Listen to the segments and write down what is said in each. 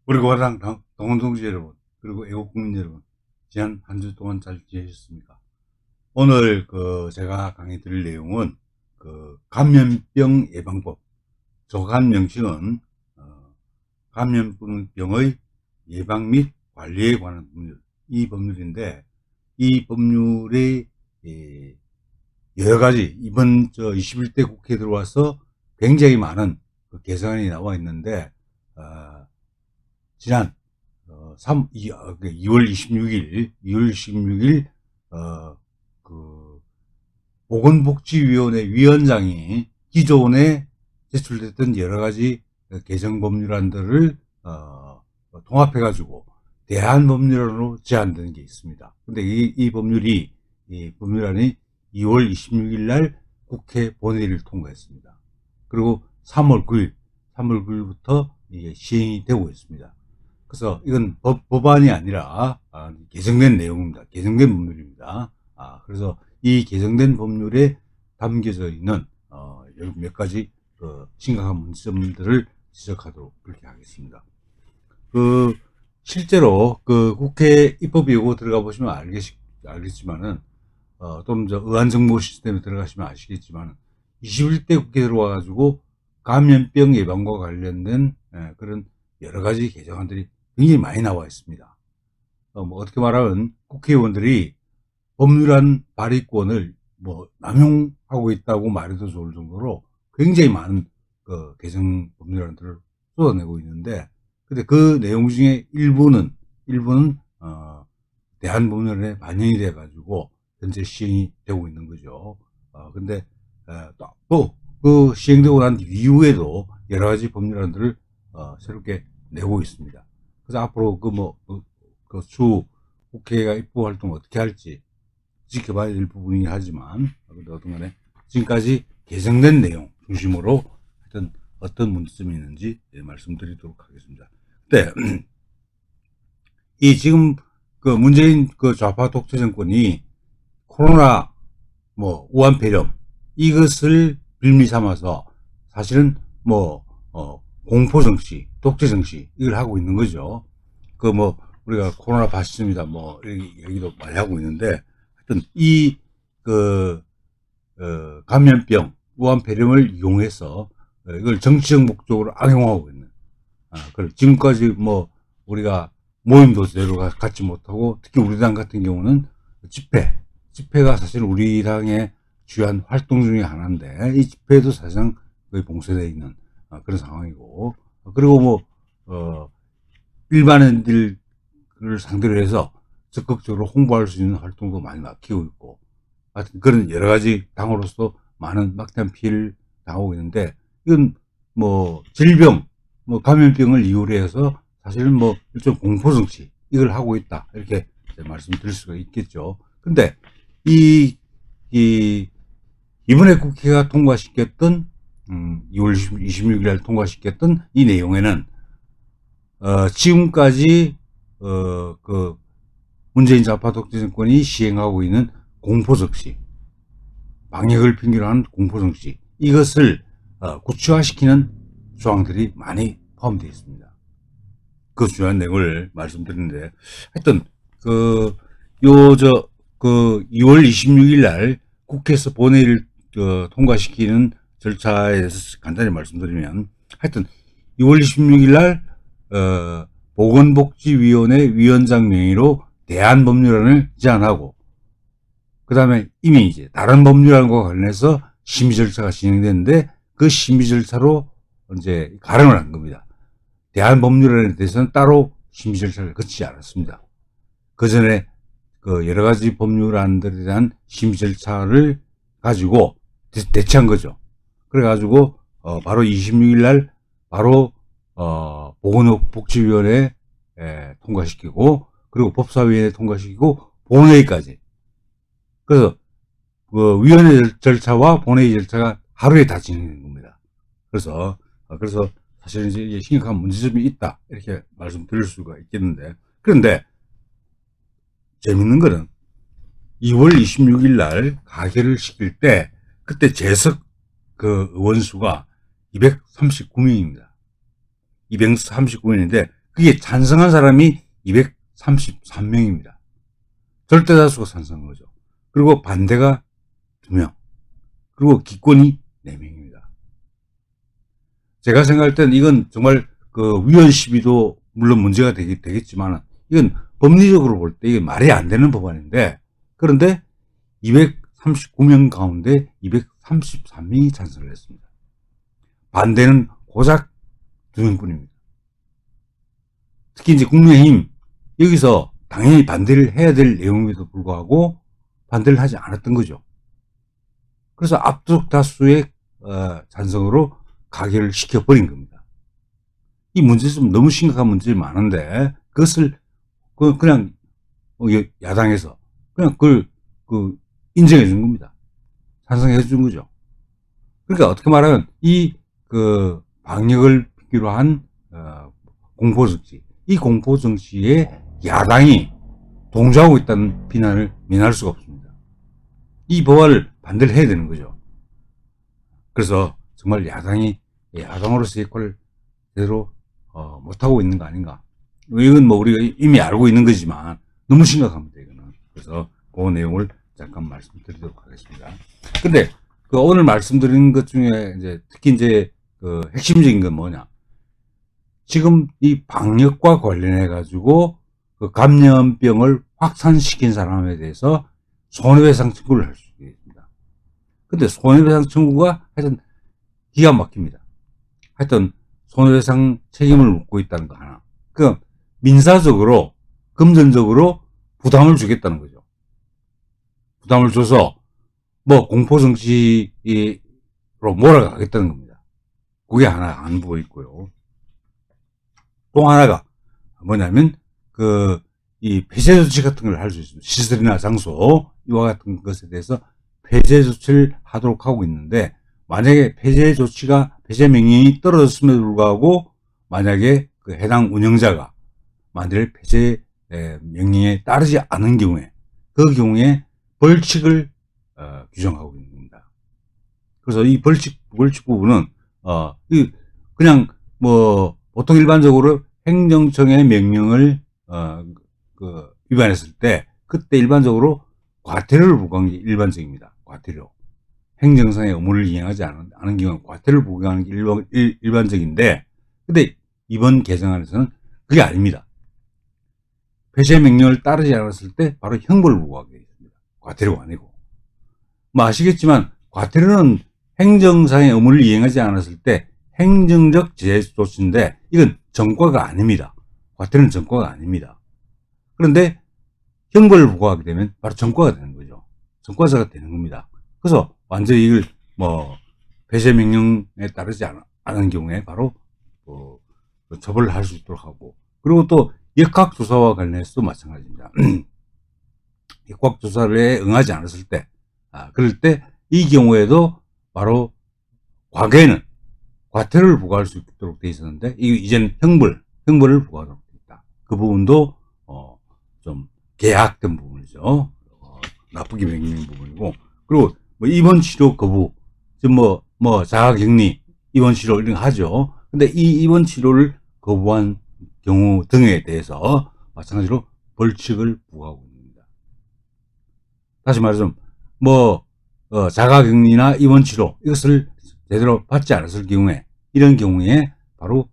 우리 고향 동원동지 여러분, 그리고 애국국민 여러분, 지난 한 주 동안 잘 지내셨습니까? 오늘 제가 강의 드릴 내용은 감염병 예방법, 조간 명칭은 감염병의 예방 및 관리에 관한 법률, 이 법률인데, 이 법률이 여러 가지 이번 21대 국회에 들어와서 굉장히 많은 개정안이 나와 있는데, 지난 2월 26일 보건복지위원회 위원장이 기존에 제출됐던 여러 가지 개정 법률안들을 통합해가지고 대안법률안으로 제안된 게 있습니다. 근데 이 법률안이 2월 26일 날 국회 본회의를 통과했습니다. 그리고 3월 9일부터 이게 시행이 되고 있습니다. 그래서 이건 법안이 아니라 개정된 내용입니다. 개정된 법률입니다. 그래서 이 개정된 법률에 담겨져 있는 몇 가지 심각한 문제점들을 지적하도록 그렇게 하겠습니다. 실제로 국회 입법예고 들어가 보시면 알겠지만은 또는 의안정보 시스템에 들어가시면 아시겠지만 21대 국회에 들어와가지고 감염병 예방과 관련된 그런 여러 가지 개정안들이 굉장히 많이 나와 있습니다. 어떻게 말하면 국회의원들이 법률안 발의권을 남용하고 있다고 말해도 좋을 정도로 굉장히 많은 개정 법률안들을 쏟아내고 있는데, 근데 그 내용 중에 일부는 대한법률안에 반영이 돼 가지고 현재 시행이 되고 있는 거죠. 근데 또 그 시행되고 난 이후에도 여러 가지 법률안들을 새롭게 내고 있습니다. 그래서 앞으로 주 국회가 입법 활동을 어떻게 할지 지켜봐야 될 부분이긴 하지만, 어떤 간에 지금까지 개정된 내용 중심으로 하여튼 어떤 문제점이 있는지 말씀드리도록 하겠습니다. 근데 이 지금 문재인 좌파 독재 정권이 코로나 우한 폐렴 이것을 빌미 삼아서 사실은 공포 정치, 독재 정치 이걸 하고 있는 거죠. 우리가 코로나 파시즘이다 이렇게 얘기도 많이 하고 있는데, 하여튼 이 감염병 우한 폐렴을 이용해서 이걸 정치적 목적으로 악용하고 있는, 지금까지 우리가 모임도 제대로 갖지 못하고, 특히 우리 당 같은 경우는 집회가 사실 우리 당의 주요한 활동 중에 하나인데, 이 집회도 사실상 거의 봉쇄되어 있는 그런 상황이고, 그리고 일반인들을 상대로 해서 적극적으로 홍보할 수 있는 활동도 많이 막히고 있고, 하여튼 그런 여러 가지 당으로서 많은 막대한 피해를 당하고 있는데, 이건 질병, 감염병을 이유로 해서 사실은 일종 공포정치 이걸 하고 있다, 이렇게 말씀드릴 수가 있겠죠. 근데 이번에 국회가 통과시켰던 2월 26일 날 통과시켰던 이 내용에는 지금까지 문재인 좌파 독재 정권이 시행하고 있는 공포정치, 방역을 핑계로 하는 공포정치, 이것을 구체화시키는 조항들이 많이 포함되어 있습니다. 그 중요한 내용을 말씀드리는데, 하여튼 2월 26일 날 국회에서 본회의를 통과시키는 절차에 대해서 간단히 말씀드리면, 하여튼 2월 26일 날 보건복지위원회 위원장 명의로 대안법률안을 제안하고, 그 다음에 이미 이제 다른 법률안과 관련해서 심의 절차가 진행됐는데, 그 심의 절차로 이제 가름을 한 겁니다. 대안법률안에 대해서는 따로 심의 절차를 거치지 않았습니다. 그 전에 여러 가지 법률안들에 대한 심의 절차를 가지고 대체한 거죠. 그래가지고 바로 26일 날 바로 보건복지위원회 통과시키고, 그리고 법사위원회 통과시키고 본회의까지. 그래서 위원회 절차와 본회의 절차가 하루에 다 진행된 겁니다. 그래서 사실은 이제 심각한 문제점이 있다, 이렇게 말씀드릴 수가 있겠는데, 그런데 재밌는 거는 2월 26일 날 가결을 시킬 때 그때 재석 의원 수가 239명입니다. 239명인데 그게 찬성한 사람이 233명입니다. 절대다수가 찬성한 거죠. 그리고 반대가 2명. 그리고 기권이 4명입니다. 제가 생각할 때는 이건 정말 그 위헌 시비도 물론 문제가 되겠지만 이건 법리적으로 볼 때 이게 말이 안 되는 법안인데, 그런데 239명 가운데 233명이 찬성을 했습니다. 반대는 고작 2명뿐입니다. 특히 이제 국민의힘, 여기서 당연히 반대를 해야 될 내용임에도 불구하고 반대를 하지 않았던 거죠. 그래서 압도적 다수의 찬성으로 가결을 시켜버린 겁니다. 이 문제점 너무 심각한 문제들이 많은데 그것을 그냥 야당에서 그냥 그걸 인정해 준 겁니다. 찬성해 준 거죠. 그러니까 어떻게 말하면 이 방역을 필요로 한 공포정치, 이 공포정치에 야당이 동조하고 있다는 비난을 면할 수가 없습니다. 이 법안을 반대를 해야 되는 거죠. 그래서 정말 야당이 야당으로서의 역할을 제대로 못하고 있는 거 아닌가. 이건 뭐 우리가 이미 알고 있는 거지만 너무 심각합니다, 이거는. 그래서 그 내용을 잠깐 말씀드리도록 하겠습니다. 근데 오늘 말씀드린 것 중에 이제 특히 이제 핵심적인 건 뭐냐. 지금 이 방역과 관련해 가지고 감염병을 확산시킨 사람에 대해서 손해배상 청구를 할 수 있습니다. 근데 손해배상 청구가 하여튼 기가 막힙니다. 하여튼 손해배상 책임을 묻고 있다는 거 하나. 민사적으로, 금전적으로 부담을 주겠다는 거죠. 부담을 줘서 뭐 공포정치로 몰아가겠다는 겁니다. 그게 하나 안보고 있고요. 또 하나가 뭐냐면 이 폐쇄 조치 같은 걸 할 수 있습니다. 시설이나 장소 이와 같은 것에 대해서 폐쇄 조치를 하도록 하고 있는데, 만약에 폐쇄 명령이 떨어졌음에도 불구하고 만약에 해당 운영자가 만일 폐쇄 명령에 따르지 않은 경우에 그 경우에 벌칙을 규정하고 있는 겁니다. 그래서 이 벌칙 부분은 그냥 뭐 보통 일반적으로 행정청의 명령을 위반했을 때 그때 일반적으로 과태료를 부과하는 게 일반적입니다. 과태료. 행정상의 의무를 이행하지 않은 경우는 과태료를 부과하는 게 일반적인데, 근데 이번 개정안에서는 그게 아닙니다. 폐쇄 명령을 따르지 않았을 때 바로 형벌을 부과하게 되어 있습니다. 과태료가 아니고. 뭐 아시겠지만 과태료는 행정상의 의무를 이행하지 않았을 때 행정적 제재 조치인데 이건 전과가 아닙니다. 과태료는 전과가 아닙니다. 그런데 형벌을 부과하게 되면 바로 전과가 되는 거죠. 전과자가 되는 겁니다. 그래서 완전히 이걸 폐쇄 명령에 따르지 않은 경우에 바로 처벌을 할 수 있도록 하고, 그리고 또 역학조사와 관련해서도 마찬가지입니다. 역학조사에 응하지 않았을 때, 그럴 때 이 경우에도 바로 과거에는 과태료를 부과할 수 있도록 되어 있었는데 이제는 형벌을 부과하도록 되어 있다. 그 부분도 좀 개약된 부분이죠. 나쁘게 명령된 부분이고, 그리고 뭐 입원 치료 거부, 지금 뭐 자가격리 입원 치료 이런 거 하죠. 근데 이 입원 치료를 거부한 경우 등에 대해서 마찬가지로 벌칙을 부과하고 있습니다. 다시 말해서 자가격리나 입원 치료 이것을 제대로 받지 않았을 경우에, 이런 경우에 바로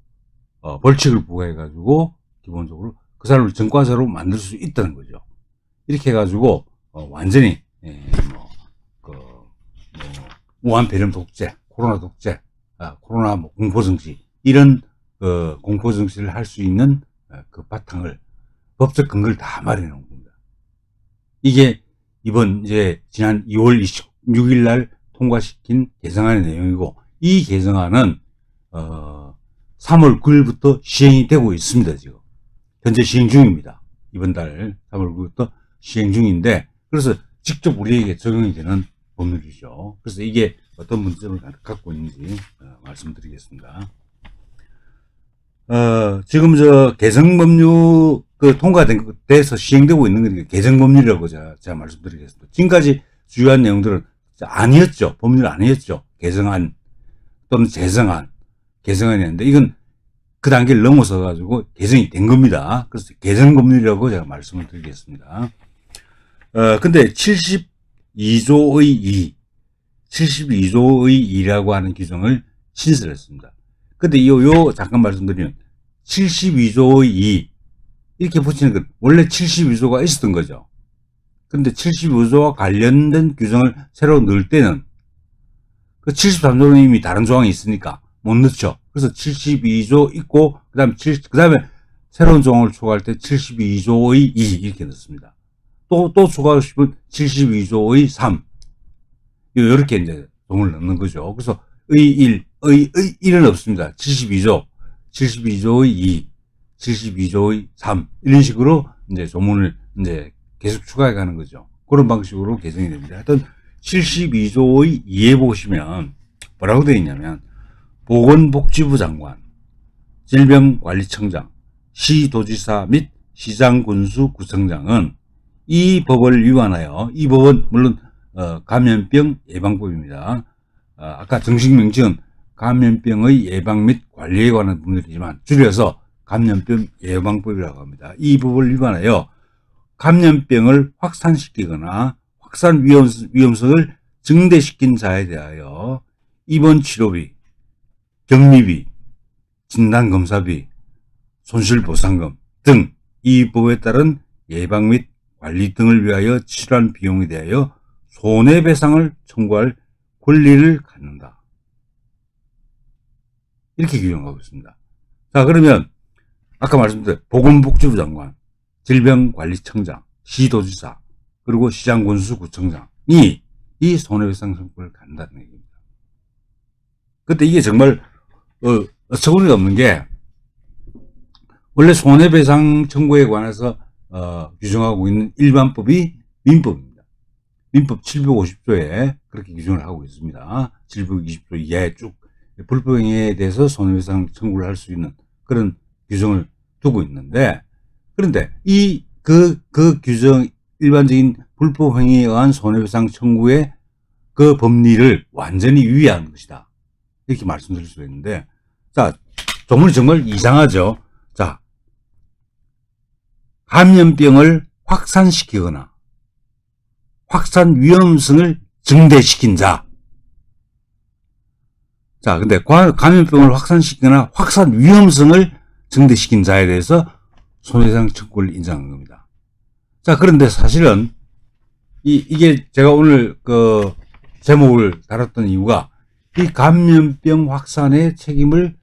벌칙을 부과해 가지고 기본적으로 그 사람을 전과자로 만들 수 있다는 거죠. 이렇게 해 가지고 완전히 우한 배렴 독재, 코로나 독재, 코로나 공포정치 이런 공포정치를 할 수 있는 그 바탕을, 법적 근거를 다 마련해 놓은 겁니다. 이게 이번 지난 2월 26일 날 통과시킨 개정안의 내용이고, 이 개정안은 3월 9일부터 시행이 되고 있습니다. 지금 현재 시행 중입니다. 이번 달 3월 9일부터 시행 중인데, 그래서 직접 우리에게 적용이 되는 법률이죠. 그래서 이게 어떤 문제점을 갖고 있는지 말씀드리겠습니다. 지금 개정법률 통과돼서 시행되고 있는 거니까 개정법률이라고 제가 말씀드리겠습니다. 지금까지 주요한 내용들은 아니었죠. 법률 아니었죠. 개정안 또는 재정안, 개정안이었는데 이건 그 단계를 넘어서 가지고 개정이 된 겁니다. 그래서 개정법률이라고 제가 말씀을 드리겠습니다. 근데 72조의 2라고 하는 규정을 신설했습니다. 근데 요 잠깐 말씀드리면 72조의 2 이렇게 붙이는 건 원래 72조가 있었던 거죠. 근데 75조와 관련된 규정을 새로 넣을 때는 그 73조는 이미 다른 조항이 있으니까 못 넣죠. 그래서 72조 있고 그다음에 새로운 조항을 추가할 때 72조의 2 이렇게 넣습니다. 또 추가하고 싶은 72조의 3 이렇게 이제 조문을 넣는 거죠. 그래서 의 1은 없습니다. 72조의 2, 72조의 3 이런 식으로 이제 조문을 이제 계속 추가해 가는 거죠. 그런 방식으로 개정이 됩니다. 하여튼 72조의 2에 보시면 뭐라고 되어 있냐면 보건복지부 장관, 질병관리청장, 시도지사 및 시장군수구청장은 이 법을 위반하여, 이 법은 물론 감염병 예방법입니다. 아까 정식 명칭은 감염병의 예방 및 관리에 관한 법률이지만 줄여서 감염병 예방법이라고 합니다. 이 법을 위반하여 감염병을 확산시키거나 확산 위험성을 증대시킨 자에 대하여 입원 치료비, 격리비, 진단검사비, 손실보상금 등 이 법에 따른 예방 및 관리 등을 위하여 치료한 비용에 대하여 손해배상을 청구할 권리를 갖는다. 이렇게 규정하고 있습니다. 자, 그러면 아까 말씀드린 보건복지부 장관, 질병관리청장, 시도지사, 그리고 시장군수구청장이 이 손해배상 청구를 갖는다는 얘기입니다. 근데 이게 정말 어처구니가 없는 게 원래 손해배상 청구에 관해서 규정하고 있는 일반법이 민법입니다. 민법 750조에 그렇게 규정을 하고 있습니다. 720조 이하에 쭉 불법행위에 대해서 손해배상 청구를 할 수 있는 그런 규정을 두고 있는데, 그런데 그 규정, 일반적인 불법행위에 의한 손해배상 청구의 그 법리를 완전히 위배하는 것이다. 이렇게 말씀드릴 수 있는데, 자, 조문이 정말 이상하죠. 자, 감염병을 확산시키거나 확산 위험성을 증대시킨 자. 자, 근데 감염병을 확산시키거나 확산 위험성을 증대시킨 자에 대해서 손해배상 청구를 인정한 겁니다. 자, 그런데 사실은 이게 제가 오늘 그 제목을 다뤘던 이유가 이 감염병 확산의 책임을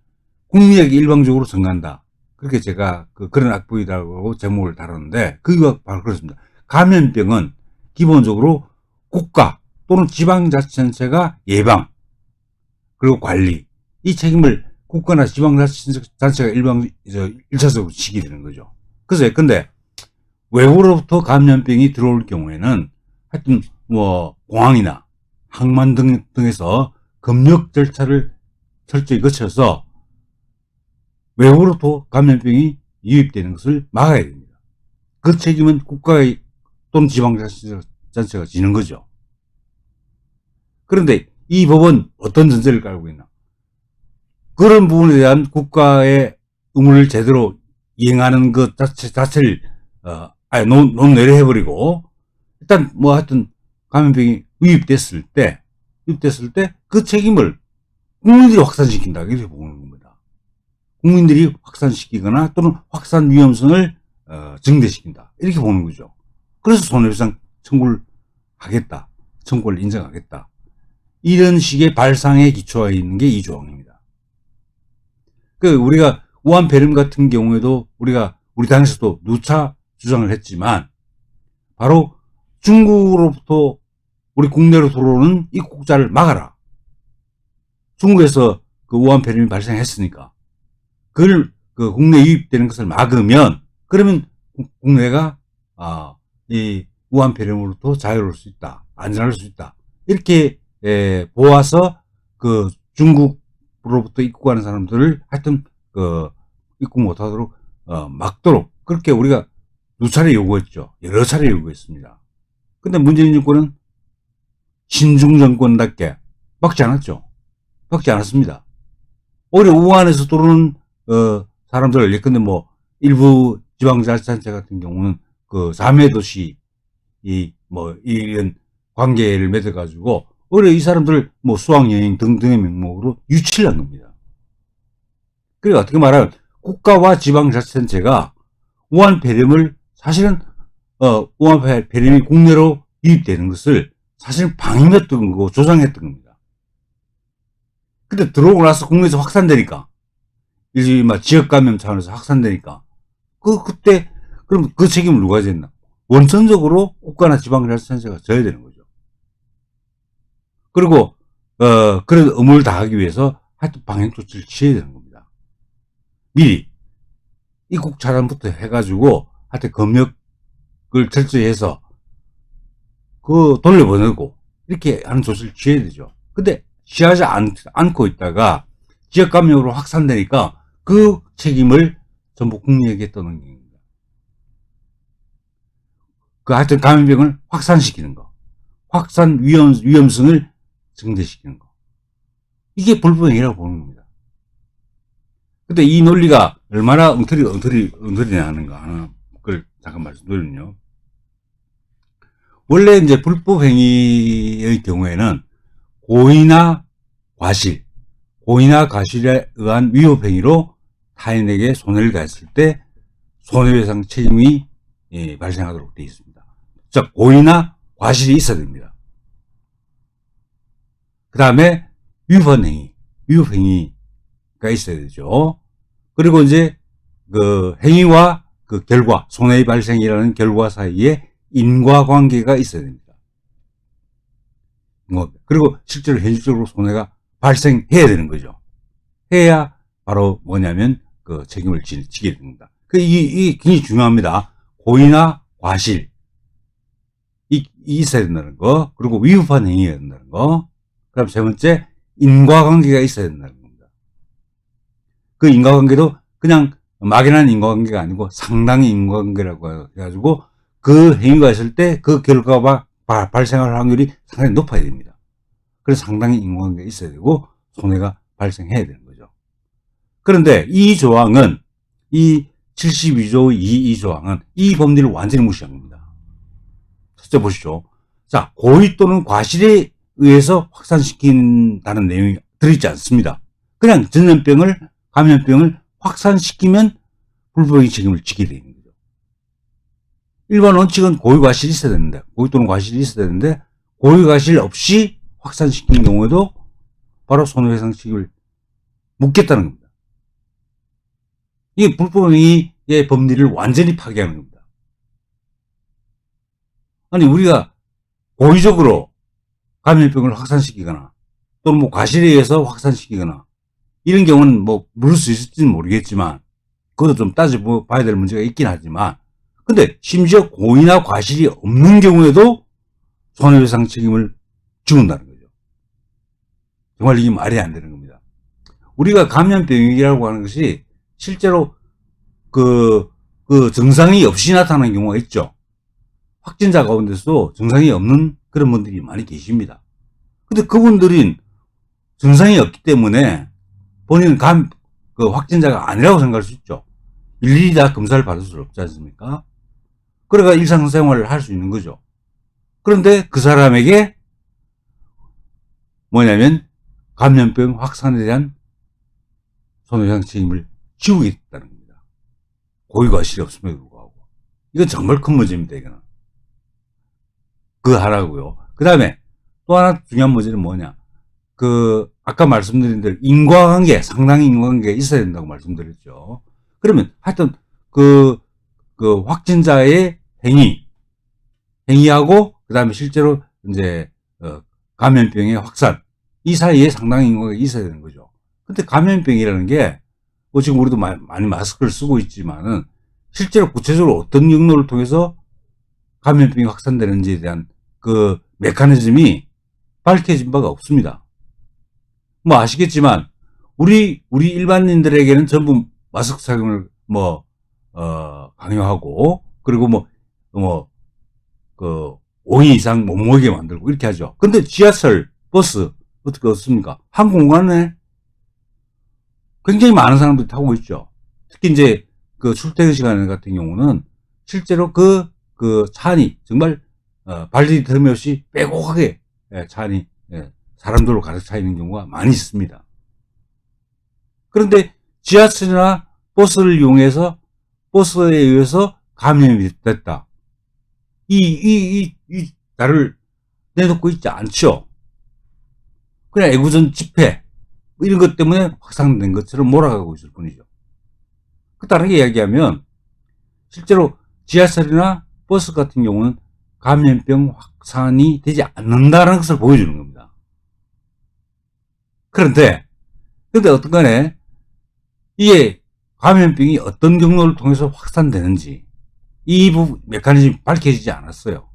국민에게 일방적으로 전가한다. 그렇게 제가 그런 악법이라고 제목을 다뤘는데 그 이유가 바로 그렇습니다. 감염병은 기본적으로 국가 또는 지방자치단체가 예방 그리고 관리 이 책임을 국가나 지방자치단체가 일차적으로 지게 되는 거죠. 그래서 근데 외부로부터 감염병이 들어올 경우에는 하여튼 뭐 공항이나 항만 등에서 검역 절차를 철저히 거쳐서 외부로부터 감염병이 유입되는 것을 막아야 됩니다. 그 책임은 국가의 또는 지방자치단체가 지는 거죠. 그런데 이 법은 어떤 전제를 깔고 있나? 그런 부분에 대한 국가의 의무를 제대로 이행하는 것 자체를 논외로 해버리고 일단 뭐 하여튼 감염병이 유입됐을 때 그 책임을 국민들이 확산시킨다 이렇게 보는 겁니다. 국민들이 확산시키거나 또는 확산 위험성을 증대시킨다 이렇게 보는 거죠. 그래서 손해배상 청구를 하겠다, 청구를 인정하겠다 이런 식의 발상에 기초해 있는 게 이 조항입니다. 우리가 우한 폐렴 같은 경우에도 우리 당에서도 누차 주장을 했지만 바로 중국으로부터 우리 국내로 들어오는 입국자를 막아라. 중국에서 그 우한 폐렴이 발생했으니까 그걸 국내에 유입되는 것을 막으면 그러면 국내가 이 우한 폐렴으로부터 자유로울 수 있다, 안전할 수 있다 이렇게 보아서 그 중국으로부터 입국하는 사람들을 하여튼 입국 못하도록 막도록 그렇게 우리가 누차례 요구했죠. 여러 차례 요구했습니다. 근데 문재인 정권은 친중 정권답게 막지 않았죠. 막지 않았습니다. 오히려 우한에서 들어오는 사람들, 예컨대 뭐, 일부 지방자치단체 같은 경우는 그 자매도시, 이런 관계를 맺어가지고, 오히려 이 사람들 뭐 수학여행 등등의 명목으로 유치를 한 겁니다. 그러니까 어떻게 말하면 국가와 지방자치단체가 우한폐렴을 사실은, 우한폐렴이 국내로 유입되는 것을 사실은 방임했던 거고 조장했던 겁니다. 근데 들어오고 나서 국내에서 확산되니까, 이제 막 지역 감염 차원에서 확산되니까, 그때, 그럼 그 책임을 누가 졌나? 원천적으로 국가나 지방자치단체가 져야 되는 거죠. 그리고, 그런 의무를 다하기 위해서 하여튼 방역 조치를 취해야 되는 겁니다. 미리, 입국 차단부터 해가지고, 하여튼 검역을 철저히 해서, 돌려보내고, 이렇게 하는 조치를 취해야 되죠. 근데, 취하지 않고 있다가, 지역 감염으로 확산되니까, 그 책임을 전부 국민에게 떠넘기는 겁니다. 하여튼 감염병을 확산시키는 거. 확산 위험성을 증대시키는 거. 이게 불법행위라고 보는 겁니다. 근데 이 논리가 얼마나 엉터리냐는가 하나, 그걸 잠깐 말씀드리면요. 원래 이제 불법행위의 경우에는 고의나 과실에 의한 위법행위로 타인에게 손해를 가했을 때 손해배상 책임이 발생하도록 되어 있습니다. 즉, 고의나 과실이 있어야 됩니다. 그 다음에 위법행위가 있어야 되죠. 그리고 이제 그 행위와 그 결과, 손해의 발생이라는 결과 사이에 인과관계가 있어야 됩니다. 그리고 실제로 현실적으로 손해가 발생해야 되는 거죠. 해야 바로 뭐냐면 그 책임을 지게 됩니다. 이게 굉장히 중요합니다. 고의나 과실 있어야 된다는 거, 그리고 위법한 행위가 된다는 거, 그 다음 세 번째, 인과관계가 있어야 된다는 겁니다. 그 인과관계도 그냥 막연한 인과관계가 아니고 상당히 인과관계라고 해가지고 그 행위가 있을 때 그 결과가 발생할 확률이 상당히 높아야 됩니다. 그래서 상당히 인과관계가 있어야 되고 손해가 발생해야 되는 거죠. 그런데 이 조항은, 이 72조 2 조항은 이 법리를 완전히 무시한 겁니다. 첫째 보시죠. 자, 고의 또는 과실에 의해서 확산시킨다는 내용이 들어있지 않습니다. 그냥 감염병을 확산시키면 불법행위 책임을 지게 되는 거죠. 일반 원칙은 고의 과실이 있어야 되는데, 고의 또는 과실이 있어야 되는데, 고의 과실 없이 확산시킨 경우에도 바로 손해배상 책임을 묻겠다는 겁니다. 이게 불법행위의 법리를 완전히 파괴하는 겁니다. 아니, 우리가 고의적으로 감염병을 확산시키거나 또는 뭐 과실에 의해서 확산시키거나 이런 경우는 뭐 물을 수 있을지는 모르겠지만, 그것도 좀 따져봐야 될 문제가 있긴 하지만, 근데 심지어 고의나 과실이 없는 경우에도 손해배상 책임을 지운다는 거죠. 정말 이게 말이 안 되는 겁니다. 우리가 감염병이라고 하는 것이 실제로 그 증상이 없이 나타나는 경우가 있죠. 확진자 가운데서도 증상이 없는 그런 분들이 많이 계십니다. 근데 그분들은 증상이 없기 때문에 본인은 확진자가 아니라고 생각할 수 있죠. 일일이 다 검사를 받을 수 없지 않습니까? 그래가 일상생활을 할 수 있는 거죠. 그런데 그 사람에게 뭐냐면 감염병 확산에 대한 손해배상 책임을 지우겠다는 겁니다. 고의 과실이 없음에도 불구하고. 이건 정말 큰 문제입니다, 이거는. 그거 하라고요. 그 다음에 또 하나 중요한 문제는 뭐냐. 아까 말씀드린 대로 상당히 인과관계가 있어야 된다고 말씀드렸죠. 그러면 하여튼 확진자의 행위하고 그 다음에 실제로 이제 감염병의 확산, 이 사이에 상당히 인과관계가 있어야 되는 거죠. 근데 감염병이라는 게 뭐 지금 우리도 많이 마스크를 쓰고 있지만은 실제로 구체적으로 어떤 경로를 통해서 감염병이 확산되는지에 대한 그 메커니즘이 밝혀진 바가 없습니다. 뭐 아시겠지만 우리 일반인들에게는 전부 마스크 착용을 강요하고, 그리고 5인 이상 못 모이게 만들고 이렇게 하죠. 근데 지하철, 버스 어떻습니까? 한 공간에 굉장히 많은 사람들이 타고 있죠. 특히 이제 그 출퇴근 시간 같은 경우는 실제로 그 차 안이 정말 발디딜 틈이 없이 빼곡하게 차 안이 사람들로 가득 차 있는 경우가 많이 있습니다. 그런데 지하철이나 버스를 이용해서 버스에 의해서 감염이 됐다. 이 나를 내놓고 있지 않죠. 그냥 애구전 집회 이런 것 때문에 확산된 것처럼 몰아가고 있을 뿐이죠. 다르게 이야기하면 실제로 지하철이나 버스 같은 경우는 감염병 확산이 되지 않는다는 것을 보여주는 겁니다. 그런데 어떤 간에 이게 감염병이 어떤 경로를 통해서 확산되는지 이 부분 메커니즘이 밝혀지지 않았어요.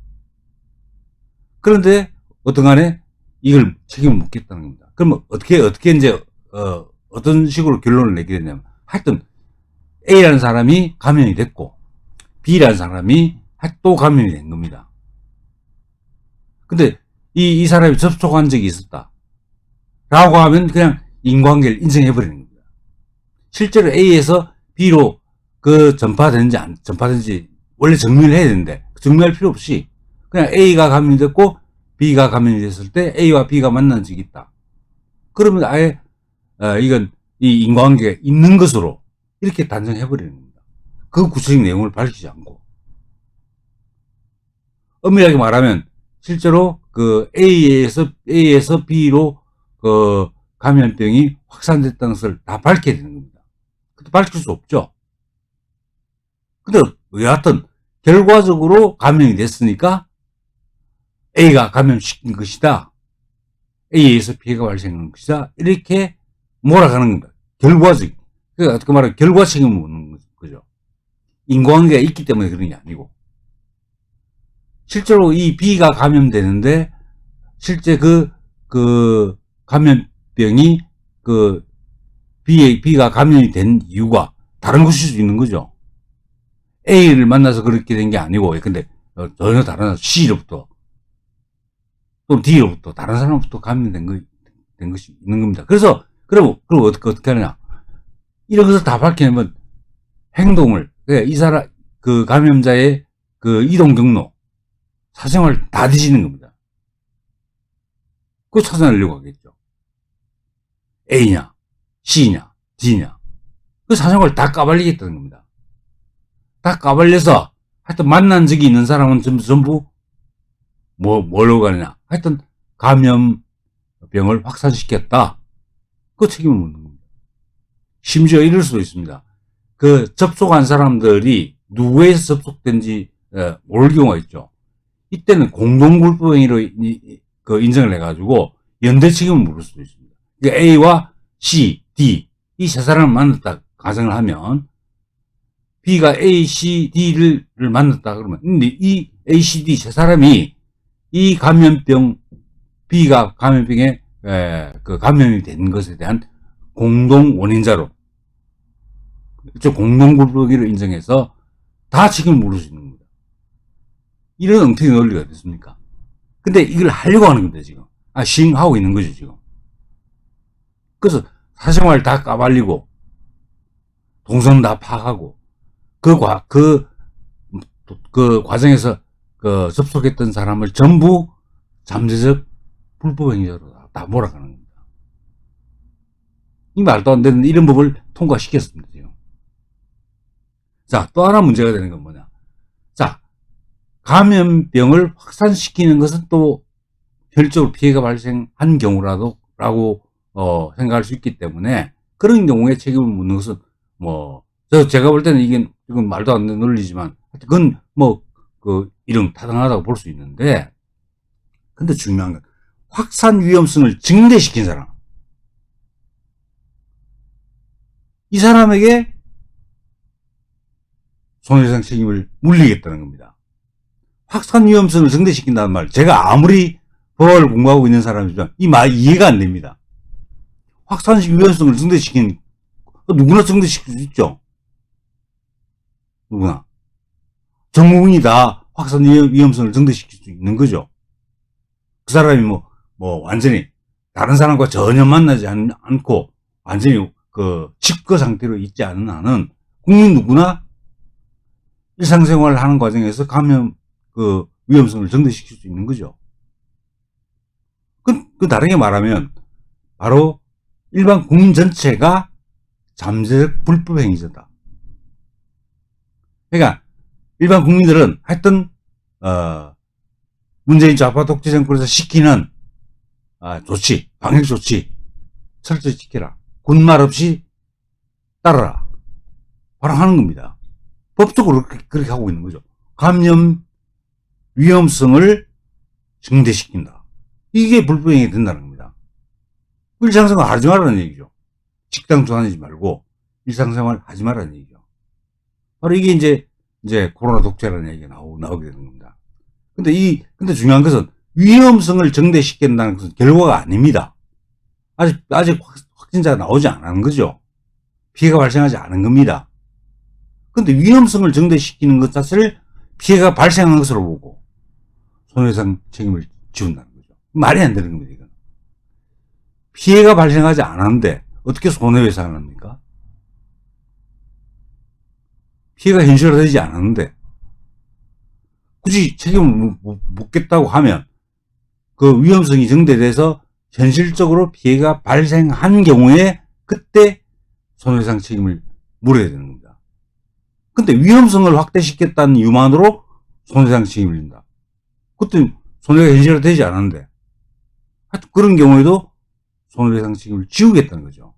그런데 어떤 간에 이걸 책임을 묻겠다는 겁니다. 그러면 어떻게 이제 어떤 식으로 결론을 내게 되냐면 하여튼 A라는 사람이 감염이 됐고 B라는 사람이 또 감염이 된 겁니다. 근데 이 사람이 접촉한 적이 있었다 라고 하면 그냥 인과관계를 인정해버리는 겁니다. 실제로 A에서 B로 전파되는지 원래 증명을 해야 되는데 증명할 필요 없이 그냥 A가 감염이 됐고 B가 감염이 됐을 때 A와 B가 만난 적이 있다. 그러면 아예 이건 이 인과관계가 있는 것으로 이렇게 단정해버리는 겁니다. 그 구체적인 내용을 밝히지 않고. 엄밀하게 말하면 실제로 그 A에서 B로 그 감염병이 확산됐다는 것을 다 밝혀야 되는 겁니다. 근데 밝힐 수 없죠. 근데 여하튼 결과적으로 감염이 됐으니까 A가 감염시킨 것이다. A에서 피해가 발생한 것이다. 이렇게 몰아가는 겁니다. 결과적. 그러니까 어떻게 말하면 결과 책임을 묻는 거죠. 인과관계가 있기 때문에 그런 게 아니고. 실제로 이 B가 감염되는데 실제 그 감염병이 B가 감염이 된 이유가 다른 것일 수 있는 거죠. A를 만나서 그렇게 된 게 아니고, 근데 전혀 다른 C로부터 또 D로부터 다른 사람부터 감염된 것이 있는 겁니다. 그래서 그럼 어떻게 하느냐? 이런 것을 다 밝혀내면 행동을 이 사람 그 감염자의 그 이동 경로, 사생활 다 뒤지는 겁니다. 그거 찾아내려고 하겠죠. A냐, C냐, D냐. 그 사생활 다 까발리겠다는 겁니다. 다 까발려서 하여튼 만난 적이 있는 사람은 전부 뭐로 가느냐. 하여튼 감염병을 확산시켰다. 그 책임을 묻는 겁니다. 심지어 이럴 수도 있습니다. 그 접촉한 사람들이 누구에서 접촉된지 모를 경우가 있죠. 이때는 공동불법행위로 인정을 해가지고 연대 책임을 물을 수도 있습니다. 그러니까 A와 C, D 이 세 사람을 만났다 가정을 하면 B가 A, C, D를 만났다 그러면 이 A, C, D 세 사람이 이 B가 감염병에 그 감염이 된 것에 대한 공동 원인자로 공동불법행위로 인정해서 다 책임을 물을 수 있는 겁니다. 이런 엉터리 논리가 됐습니까? 근데 이걸 하려고 하는 겁니다, 지금. 시행하고 있는 거죠, 지금. 그래서 사생활 다 까발리고, 동선 다 파악하고, 그 과정에서 접속했던 사람을 전부 잠재적 불법행위자로 다 몰아가는 겁니다. 이 말도 안 되는 이런 법을 통과시켰습니다, 지금. 자, 또 하나 문제가 되는 건 뭐냐. 자, 감염병을 확산시키는 것은 또 별적으로 피해가 발생한 경우라도 라고 생각할 수 있기 때문에 그런 경우에 책임을 묻는 것은 제가 볼 때는 이건 말도 안 되는 논리지만 그건 이런 타당하다고 볼 수 있는데, 근데 중요한 건 확산 위험성을 증대시킨 사람, 이 사람에게 손해배상 책임을 물리겠다는 겁니다. 확산 위험성을 증대시킨다는 말, 제가 아무리 법학을 공부하고 있는 사람이지만 이 말 이해가 안 됩니다. 확산 위험성을 증대시킨, 누구나 증대시킬 수 있죠. 누구나. 전국민이 다 확산 위험성을 증대시킬 수 있는 거죠. 그 사람이 완전히 다른 사람과 전혀 만나지 않고 완전히 그 집거 상태로 있지 않은 한은 국민 누구나 일상생활을 하는 과정에서 감염 그 위험성을 증대시킬 수 있는 거죠. 그 다르게 말하면 바로 일반 국민 전체가 잠재적 불법 행위자다. 그러니까 일반 국민들은 하여튼 문재인 좌파 독재 정권에서 시키는 조치, 방역 조치 철저히 지켜라. 군말 없이 따르라. 바로 하는 겁니다. 법적으로 그렇게 하고 있는 거죠. 감염 위험성을 증대시킨다. 이게 불법행위 된다는 겁니다. 일상생활 하지 말라는 얘기죠. 식당 다니지 말고 일상생활 하지 말라는 얘기죠. 바로 이게 이제 코로나 독재라는 얘기가 나오게 되는 겁니다. 근데 중요한 것은 위험성을 증대시킨다는 것은 결과가 아닙니다. 아직 확진자가 나오지 않은 거죠. 피해가 발생하지 않은 겁니다. 근데 위험성을 증대시키는 것 자체를 피해가 발생한 것으로 보고 손해배상 책임을 지운다는 거죠. 말이 안 되는 겁니다, 이건. 피해가 발생하지 않았는데 어떻게 손해배상을 합니까? 피해가 현실화되지 않았는데 굳이 책임을 묻겠다고 하면 그 위험성이 증대돼서 현실적으로 피해가 발생한 경우에 그때 손해배상 책임을 물어야 되는 겁니다. 근데 위험성을 확대시켰다는 이유만으로 손해배상 책임을 진다. 그때 손해가 현실화되지 않았는데 하여튼 그런 경우에도 손해배상 책임을 지우겠다는 거죠.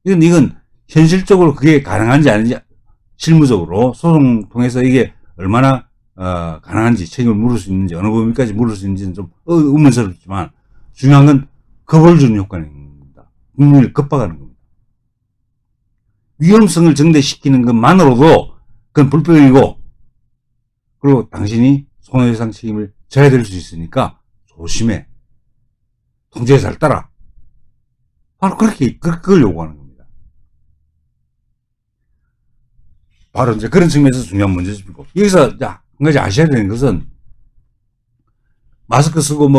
이건 현실적으로 그게 가능한지 아닌지 실무적으로 소송 통해서 이게 얼마나 가능한지 책임을 물을 수 있는지 어느 범위까지 물을 수 있는지는 좀 의문스럽지만 중요한 건 겁을 주는 효과는 있습니다. 국민을 겁박하는 겁니다. 위험성을 증대시키는 것만으로도 그건 불법이고 그리고 당신이 손해배상 책임을 져야 될 수 있으니까 조심해. 통제에 잘 따라. 바로 그걸 요구하는 겁니다. 바로 이제 그런 측면에서 중요한 문제집이고 여기서 한 가지 아셔야 되는 것은 마스크 쓰고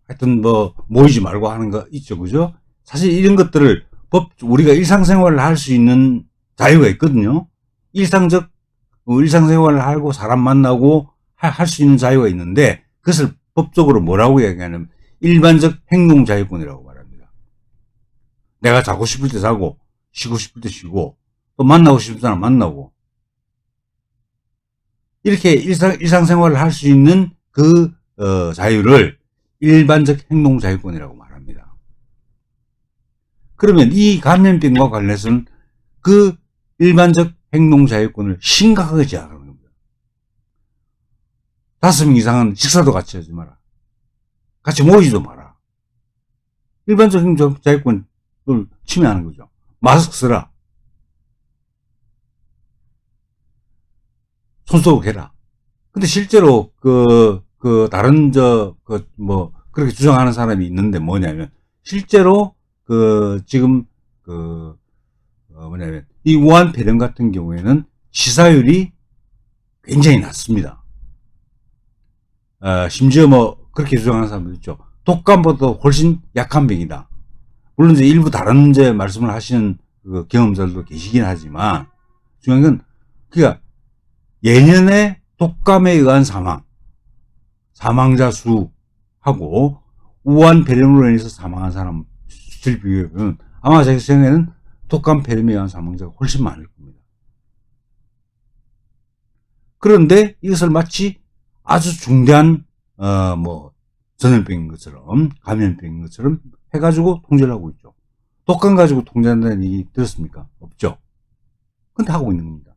하여튼 모이지 말고 하는 거 있죠. 그죠? 사실 이런 것들을 우리가 일상생활을 할 수 있는 자유가 있거든요. 일상생활을 하고 사람 만나고 할 수 있는 자유가 있는데 그것을 법적으로 뭐라고 얘기하냐면 일반적 행동자유권이라고 말합니다. 내가 자고 싶을 때 자고 쉬고 싶을 때 쉬고 또 만나고 싶은 사람 만나고 이렇게 일상생활을 할 수 있는 그 자유를 일반적 행동자유권이라고 말합니다. 그러면 이 감염병과 관련해서는 그 일반적 행동자유권을 심각하게 제약하는 겁니다. 5명 이상은 식사도 같이 하지 마라. 같이 모이지도 마라. 일반적 행동자유권을 침해하는 거죠. 마스크 쓰라. 손소독 해라. 근데 실제로 다른 그렇게 주장하는 사람이 있는데 뭐냐면 실제로 지금 이 우한 폐렴 같은 경우에는 치사율이 굉장히 낮습니다. 심지어 그렇게 주장하는 사람도 있죠. 독감보다 훨씬 약한 병이다. 물론 이제 일부 다른 말씀을 하시는 경험자들도 계시긴 하지만 중요한 건 그러니까 예년에 독감에 의한 사망자 수하고 우한 폐렴으로 인해서 사망한 사람 수치를 비교해보면 아마 제 생각에는 독감 폐렴에 의한 사망자가 훨씬 많을 겁니다. 그런데 이것을 마치 아주 중대한 전염병인 것처럼 감염병인 것처럼 해가지고 통제를 하고 있죠. 독감 가지고 통제한다는 얘기 들었습니까? 없죠. 근데 하고 있는 겁니다.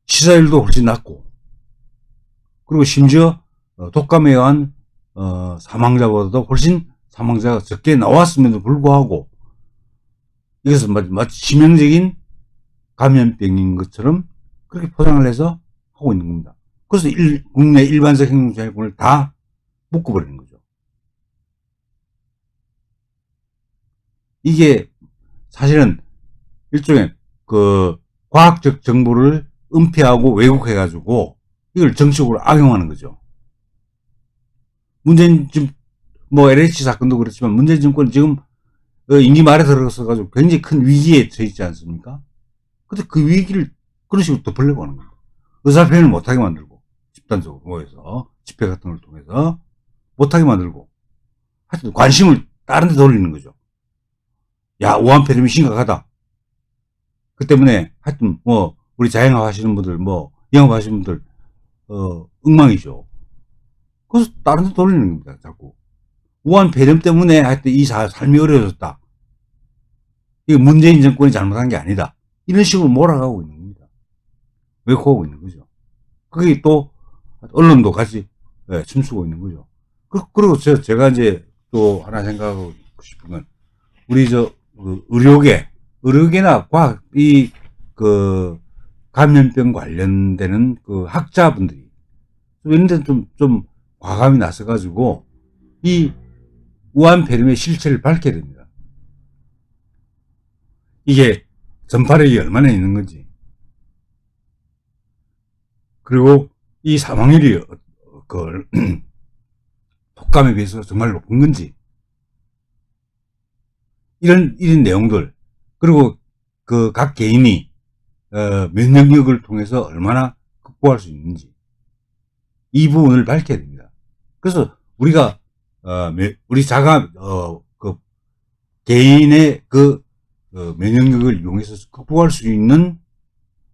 치사율도 훨씬 낮고 그리고 심지어 독감에 의한 사망자보다도 훨씬 사망자가 적게 나왔음에도 불구하고 이것은 마치 치명적인 감염병인 것처럼 그렇게 포장을 해서 하고 있는 겁니다. 그래서 국내 일반적 행동자유권을 다 묶어버리는 거죠. 이게 사실은 일종의 과학적 정보를 은폐하고 왜곡해가지고 이걸 정치적으로 악용하는 거죠. 문재인 지금 LH 사건도 그렇지만 문재인 정권은 지금 임기 말에 들어서가지고 굉장히 큰 위기에 처했지 않습니까? 근데 그 위기를 그런 식으로 덮으려고 하는 겁니다. 의사표현을 못하게 만들고, 집단적으로 모여서, 집회 같은 걸 통해서 못하게 만들고, 하여튼 관심을 다른 데 돌리는 거죠. 야, 우한 폐렴이 심각하다. 그 때문에 하여튼 뭐 우리 자영업 하시는 분들, 뭐 영업 하시는 분들 엉망이죠. 그래서 다른 데 돌리는 겁니다. 자꾸 우한 폐렴 때문에 하여튼 이 삶이 어려워졌다. 이거 문재인 정권이 잘못한 게 아니다. 이런 식으로 몰아가고 있는 겁니다. 왜곡하고 있는 거죠. 그게 또 언론도 같이 춤추고 있는 거죠. 그리고 제가 이제 또 하나 생각하고 싶은 건 우리 의료계나 과학 감염병 관련되는 그 학자분들이 이런 데 좀 과감히 나서가지고 이 우한 폐렴의 실체를 밝혀야 됩니다. 이게 전파력이 얼마나 있는 건지, 그리고 이 사망률이 독감에 비해서 정말 높은 건지, 이런 내용들, 그리고 그 각 개인이 면역력을 통해서 얼마나 극복할 수 있는지, 이 부분을 밝혀야 됩니다. 그래서 우리가 우리 개인의 면역력을 이용해서 극복할 수 있는,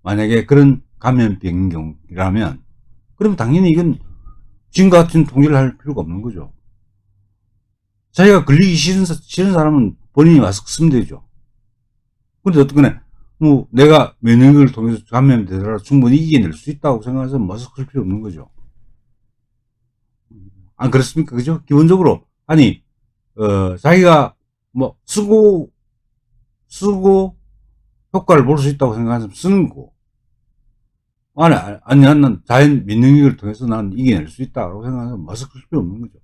만약에 그런 감염병인 경우라면, 그럼 당연히 이건 지금과 같은 통제를 할 필요가 없는 거죠. 자기가 걸리기 싫은 사람은 본인이 마스크 쓰면 되죠. 근데 어떻게 뭐 내가 면역력을 통해서 감염되더라도 충분히 이겨낼 수 있다고 생각해서 마스크 쓸 필요 없는 거죠. 안 그렇습니까? 그죠? 기본적으로 아니 자기가 뭐 쓰고 효과를 볼 수 있다고 생각해서 쓰는 거. 아니, 난 자연 면역력을 통해서 난 이겨낼 수 있다고 생각해서 마스크 쓸 필요 없는 거죠.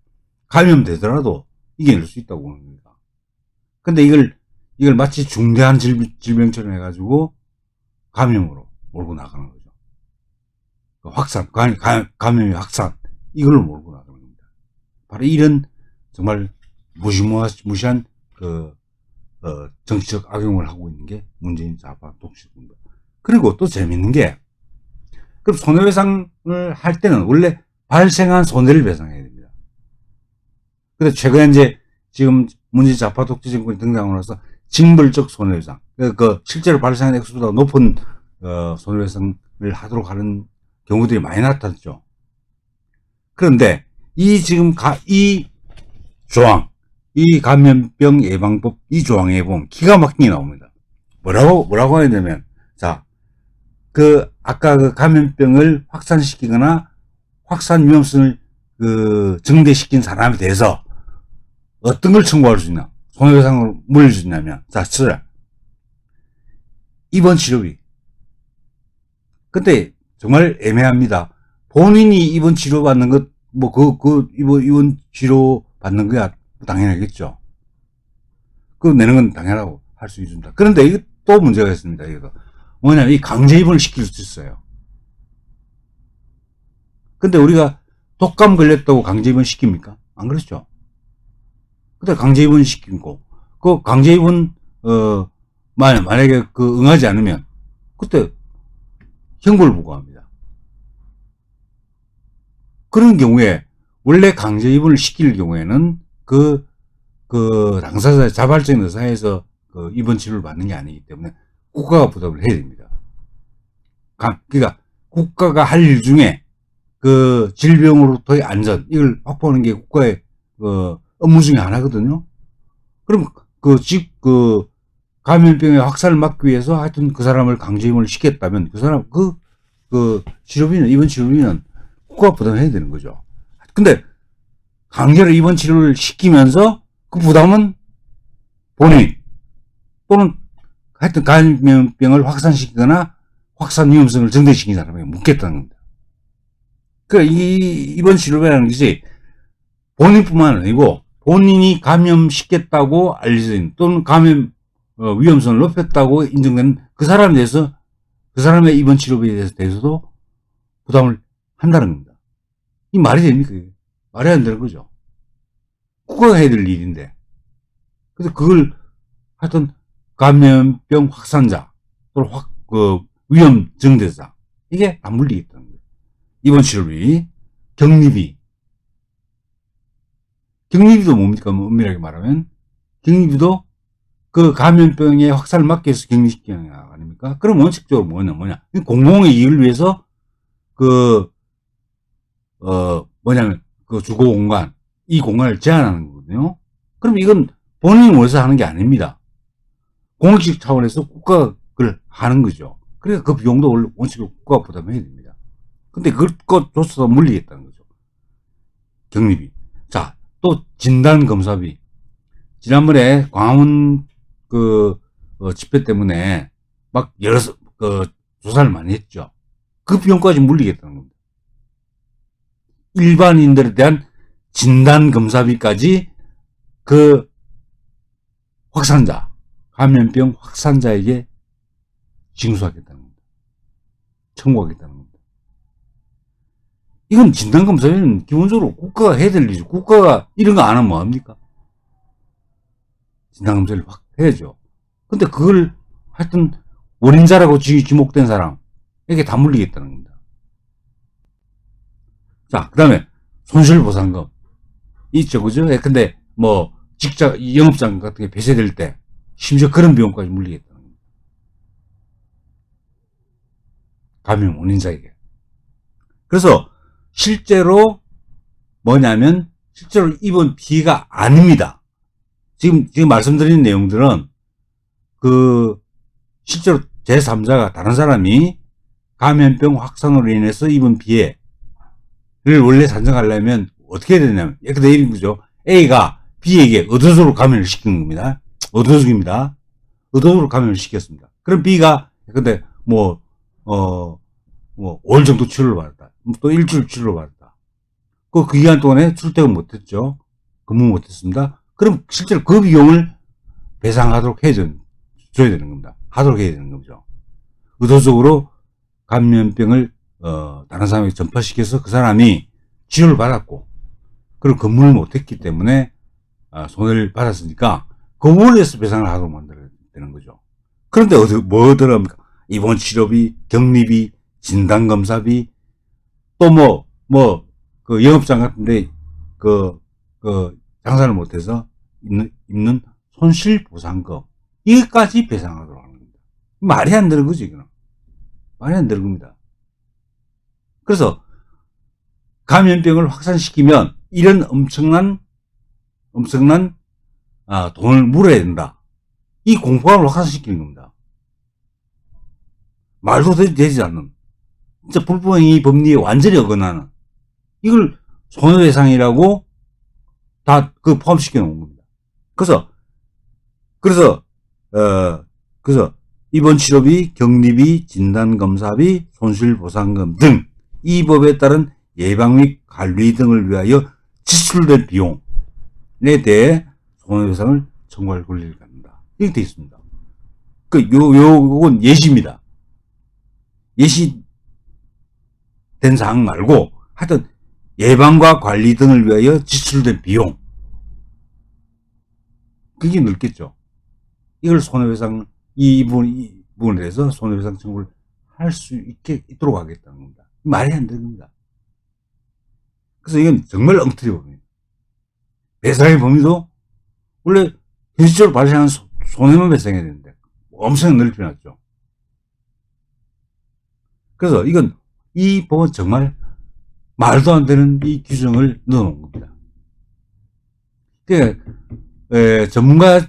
감염되더라도 이겨낼 수 있다고 보는 겁니다. 근데 이걸 마치 중대한 질병처럼 해가지고 감염으로 몰고 나가는 거죠. 확산, 감염의 확산, 이걸 몰고 나가는 겁니다. 바로 이런 정말 무시한 정치적 악용을 하고 있는 게 문재인 좌파 독실입니다. 그리고 또 재밌는 게, 그럼 손해배상을 할 때는 원래 발생한 손해를 배상해야 됩니다. 근데 최근에 이제 지금 문재인 좌파 독재 정권이 등장하고 나서 징벌적 손해배상, 실제로 발생한 액수보다 높은 손해배상을 하도록 하는 경우들이 많이 나타났죠. 그런데 지금 이 조항, 이 감염병 예방법 이 조항에 보면 기가 막히게 나옵니다. 뭐라고 해야 되면, 자, 아까 감염병을 확산시키거나 확산 위험성을 증대시킨 사람에 대해서 어떤 걸 청구할 수 있나, 손해배상을 물릴 수 있냐면, 자, 입원 치료비. 근데 정말 애매합니다. 본인이 입원 치료 받는 것, 입원 치료 받는 거야 당연하겠죠. 그거 내는 건 당연하고 할 수 있습니다. 그런데 이게 또 문제가 있습니다. 이거 뭐냐면 이 강제 입원을 시킬 수 있어요. 근데 우리가 독감 걸렸다고 강제 입원 시킵니까? 안 그렇죠. 근데 강제 입원 시키고, 그 강제 입원 만약에 응하지 않으면 그때 형벌을 부과합니다. 그런 경우에 원래 강제 입원을 시킬 경우에는 당사자 자발적인 의사에서 입원 치료를 받는 게 아니기 때문에 국가가 부담을 해야 됩니다. 그러니까 국가가 할 일 중에 질병으로부터의 안전, 이걸 확보하는 게 국가의 업무 중에 하나거든요. 그럼 감염병의 확산을 막기 위해서 하여튼 그 사람을 강제 입원을 시켰다면 그 사람 입원 치료비는 국가가 부담해야 되는 거죠. 근데 강제로 입원 치료를 시키면서 그 부담은 본인 또는 하여튼 감염병을 확산시키거나 확산 위험성을 증대시킨 사람에게 묻겠다는 겁니다. 그러니까 입원 치료비라는 것이 본인뿐만 아니고 본인이 감염시켰다고 알려져 있는, 또는 감염 위험성을 높였다고 인정된 그 사람에 대해서, 그 사람의 입원 치료비에 대해서도 부담을 한다는 겁니다. 이 말이 됩니까? 말이 안 되는 거죠. 국가가 해야 될 일인데. 그래서 그걸 하여튼 감염병 확산자 또는 위험 증대자 이게 다 물리겠다는 거예요. 입원 치료비, 격리비도 뭡니까? 엄밀하게 말하면 격리비도 그 감염병의 확산을 막기 위해서 격리시키는 거 아닙니까? 그럼 원칙적으로 뭐냐 공공의 이익을 위해서 그 주거 공간 이 공간을 제한하는 거거든요. 그럼 이건 본인이 원해서 하는 게 아닙니다. 공익적 차원에서 국가가 그걸 하는 거죠. 그러니까 그 비용도 원래 원칙적으로 국가가 부담해야 됩니다. 근데 그것조차도 물리겠다는 거죠. 격리비. 자, 또 진단검사비. 지난번에 광화문 집회 때문에 막 조사를 많이 했죠. 그 비용까지 물리겠다는 겁니다. 일반인들에 대한 진단검사비까지 그 감염병 확산자에게 징수하겠다는 겁니다. 청구하겠다는 겁니다. 이건 진단검사비는 기본적으로 국가가 해야 될 일이죠. 국가가 이런 거 안 하면 뭐합니까? 진단검사를 확 해야죠. 근데 그걸 하여튼 원인자라고 지목된 사람에게 다 물리겠다는 겁니다. 자, 그 다음에 손실보상금. 있죠, 그죠? 근데 영업장 같은 게 폐쇄될 때 심지어 그런 비용까지 물리겠다는 겁니다. 감염 원인자에게. 그래서 실제로 입은 피해가 아닙니다. 지금 말씀드린 내용들은 실제로 제3자가 다른 사람이 감염병 확산으로 인해서 입은 피해를 원래 산정하려면 어떻게 해야 되냐면, 근데 이런 거죠. A가 B에게 의도적으로 감염을 시킨 겁니다. 의도적입니다. 의도적으로 감염을 시켰습니다. 그럼 B가, 근데 5일 정도 치료를 받았다. 또 일주일 치료를 받았다. 그 기간 동안에 출퇴근 못했죠. 근무 못했습니다. 그럼 실제로 그 비용을 배상하도록 줘야 되는 겁니다. 하도록 해야 되는 거죠. 의도적으로 감염병을 다른 사람에게 전파시켜서 그 사람이 치료를 받았고, 그리고 근무를 못했기 때문에 손해를 받았으니까 그 부분에서 배상을 하도록 만들어야 되는 거죠. 그런데 뭐 들어갑니까? 입원 치료비, 격리비, 진단검사비, 또 그 영업장 같은데 장사를 못해서 입는 손실보상금 이것까지 배상하도록 하는 겁니다. 말이 안 되는 거지, 이거는. 말이 안 되는 겁니다. 그래서 감염병을 확산시키면 이런 엄청난 돈을 물어야 된다. 이 공포감을 확산시키는 겁니다. 말도 되지 않는, 진짜 불법행위 법리에 완전히 어긋나는, 이걸 손해배상이라고 다 포함시켜 놓은 겁니다. 그래서 입원 치료비, 격리비, 진단검사비, 손실보상금 등 이 법에 따른 예방 및 관리 등을 위하여 지출된 비용에 대해 손해배상을 청구할 권리를 갖는다. 이렇게 되어 있습니다. 요건 예시입니다. 예시된 사항 말고 하여튼 예방과 관리 등을 위하여 지출된 비용, 그게 넓겠죠. 이걸 손해배상, 이 부분에 대해서 손해배상 청구를 할 수 있도록 하겠다는 겁니다. 말이 안 되는 겁니다. 그래서 이건 정말 엉터리 범위입니다. 배상의 범위도 원래 현실적으로 발생하는 손해만 배상해야 되는데 엄청 넓혀놨죠. 그래서 이 법은 정말 말도 안 되는 이 규정을 넣어놓은 겁니다. 전문가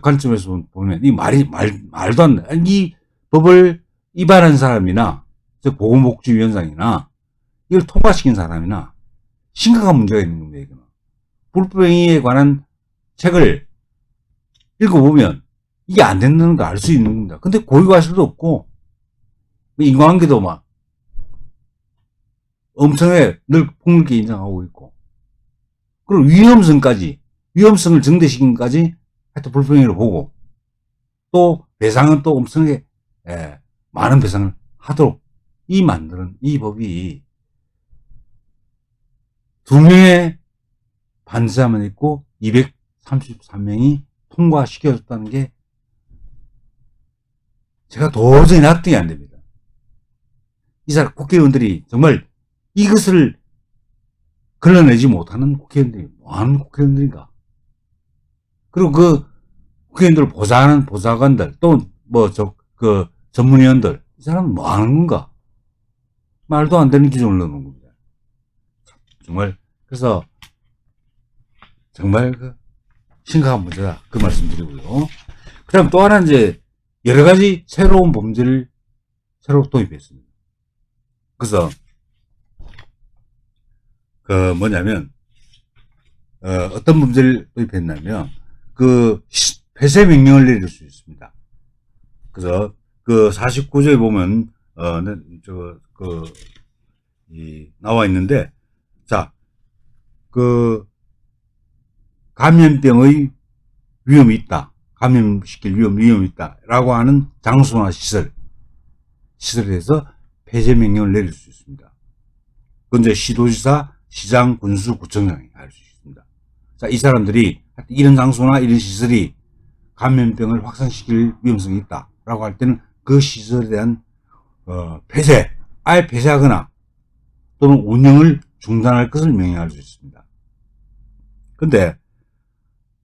관점에서 보면 이 말도 안 돼. 이 법을 위반한 사람이나 보건복지위원장이나 이걸 통과시킨 사람이나 심각한 문제가 있는 겁니다. 이거는. 불법행위에 관한 책을 읽어보면 이게 안 된다는 걸 알 수 있는 겁니다. 근데 고의과실도 없고 인과관계도 엄청나게 늘 폭넓게 인정하고 있고, 그리고 위험성을 증대시킨까지 하여튼 불법행위로 보고, 또 배상은 또 엄청나게 많은 배상을 하도록 만드는 이 법이 2명의 반대자만 있고 233명이 통과시켜줬다는 게 제가 도저히 납득이 안 됩니다. 이 사람 국회의원들이 정말 이것을 걸러내지 못하는 국회의원들이 뭐하는 국회의원들인가? 그리고 그 국회의원들을 보좌하는 보좌관들 또 뭐 그 전문위원들 이 사람은 뭐하는 건가? 말도 안 되는 기준을 넣는 겁니다. 정말 그래서 정말 그 심각한 문제다 그 말씀드리고요. 그다음 또 하나 이제 여러 가지 새로운 범죄를 새로 도입했습니다. 그래서 그 뭐냐면 어떤 범죄를 도입했냐면 그 폐쇄 명령을 내릴 수 있습니다. 그래서 그 49조에 보면 나와 있는데 자 그 감염병의 위험이 있다. 감염시킬 위험이 있다라고 하는 장소나 시설에서 폐쇄 명령을 내릴 수 있습니다. 그건 이제 시도지사, 시장, 군수, 구청장이 할 수 있습니다. 자, 이 사람들이 이런 장소나 이런 시설이 감염병을 확산시킬 위험성이 있다라고 할 때는 그 시설에 대한 폐쇄, 아예 폐쇄하거나 또는 운영을 중단할 것을 명령할 수 있습니다. 근데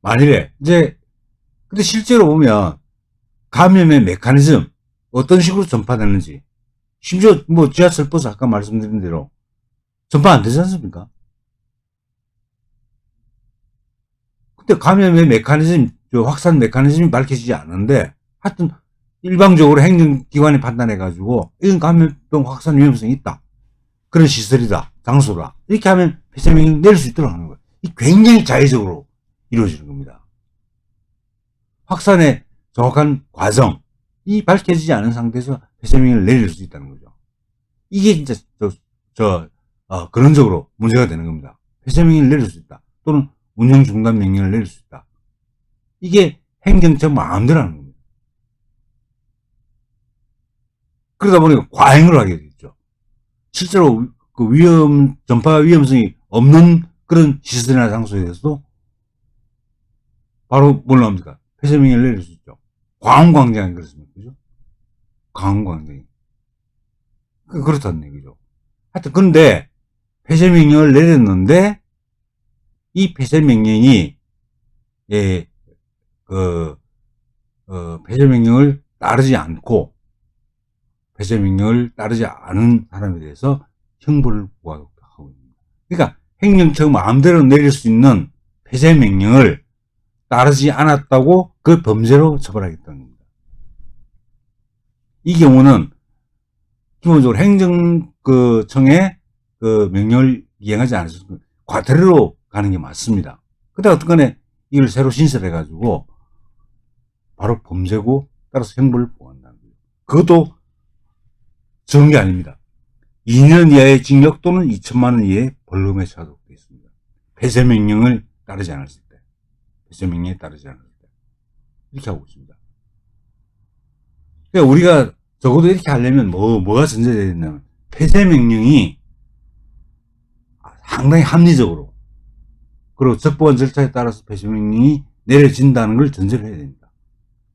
만일에 이제 근데 실제로 보면 감염의 메커니즘 어떤 식으로 전파되는지 심지어 뭐 지하철 버스 아까 말씀드린 대로 전파 안 되지 않습니까? 근데 감염의 메커니즘, 확산 메커니즘이 밝혀지지 않는데 하여튼 일방적으로 행정기관이 판단해가지고 이건 감염병 확산 위험성이 있다. 그런 시설이다. 장소다. 이렇게 하면 폐쇄명령 내릴 수 있도록 하는 거예요. 이 굉장히 자의적으로 이루어지는 겁니다. 확산의 정확한 과정이 밝혀지지 않은 상태에서 폐쇄명령을 내릴 수 있다는 거죠. 이게 진짜 근원적으로 문제가 되는 겁니다. 폐쇄명령을 내릴 수 있다. 또는 운영 중단 명령을 내릴 수 있다. 이게 행정처 마음대로 하는 겁니다. 그러다 보니까 과잉을 하게 되죠. 실제로 그 전파 위험성이 없는 그런 시설이나 장소에서도 바로 뭘 나옵니까? 폐쇄명령을 내릴 수 있죠. 광화문광장이 그렇습니까? 그죠? 광화문광장이. 그렇다는 얘기죠. 하여튼, 근데 폐쇄명령을 내렸는데, 이 폐쇄명령이, 폐쇄명령을 따르지 않고, 폐쇄명령을 따르지 않은 사람에 대해서 형벌을 부과하고 있습니다. 그러니까 행정처 마음대로 내릴 수 있는 폐쇄명령을 따르지 않았다고 그 범죄로 처벌하겠다는 겁니다. 이 경우는 기본적으로 행정청의 그 명령을 이행하지 않았을 과태료로 가는 게 맞습니다. 근데 어떤 간에 이걸 새로 신설해가지고 바로 범죄고 따라서 형벌을 부과한다는 거예요. 그것도 적은 게 아닙니다. 2년 이하의 징역 또는 2천만 원 이하의 벌금에 처하도록 되어 있습니다. 폐쇄명령을 따르지 않았을 때. 폐쇄명령에 따르지 않았을 때. 이렇게 하고 있습니다. 그러니까 우리가 적어도 이렇게 하려면 뭐가 전제되어 있냐면 폐쇄명령이 상당히 합리적으로 그리고 적법한 절차에 따라서 폐쇄명령이 내려진다는 걸 전제로 해야 됩니다.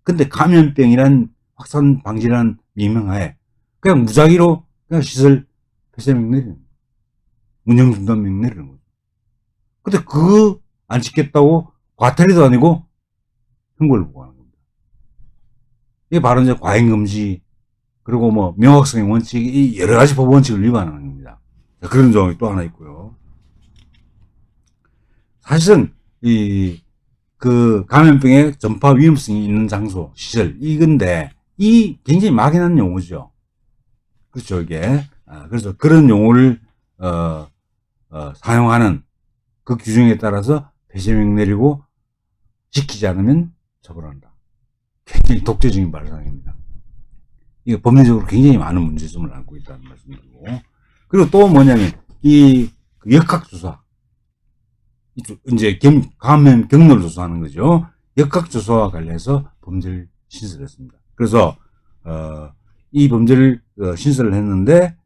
근데 감염병이란 확산 방지라는 명명하에 그냥 무작위로 그냥 시설 폐쇄명령 내리는 거예요. 운영 중단 명령 내리는 거죠. 근데 그거 안 지켰다고 과태료도 아니고 형벌을 부과하는 겁니다. 이게 바로 이제 과잉금지 그리고 뭐 명확성의 원칙 이 여러 가지 법 원칙을 위반하는 겁니다. 그런 조항이 또 하나 있고요. 사실은 그 감염병의 전파 위험성이 있는 장소 시설 이건데 이 굉장히 막연한 용어죠. 그렇죠, 이게. 그래서 그런 용어를, 사용하는 그 규정에 따라서 폐쇄명령 내리고 지키지 않으면 처벌한다. 굉장히 독재적인 발상입니다. 이게 법리적으로 굉장히 많은 문제점을 안고 있다는 말씀드리고. 그리고 또 뭐냐면, 역학조사. 이제 감염 경로를 조사하는 거죠. 역학조사와 관련해서 범죄를 신설했습니다. 그래서, 이 범죄를 신설을 했는데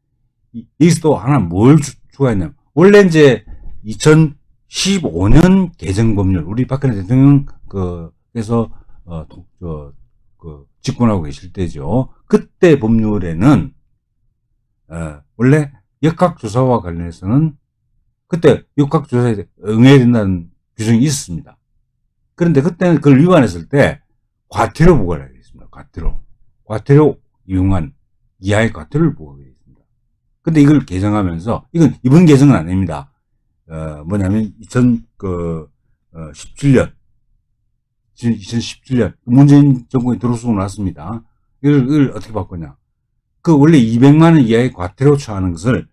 여기서 또 하나 뭘 추가했냐면 원래 이제 2015년 개정법률 우리 박근혜 대통령 그 그래서 집권하고 계실 때죠. 그때 법률에는 원래 역학조사와 관련해서는 그때 역학조사에 응해야 된다는 규정이 있었습니다. 그런데 그때는 그걸 위반했을 때 과태료 부과를 하게 됐습니다. 과태료 이용한 이하의 과태료를 부과하게 됐습니다. 근데 이걸 개정하면서 이건 이번 개정은 아닙니다. 뭐냐면 2017년 문재인 정권이 들어서고 났습니다. 이걸 어떻게 바꿨냐? 그 원래 200만 원 이하의 과태료 처하는 것을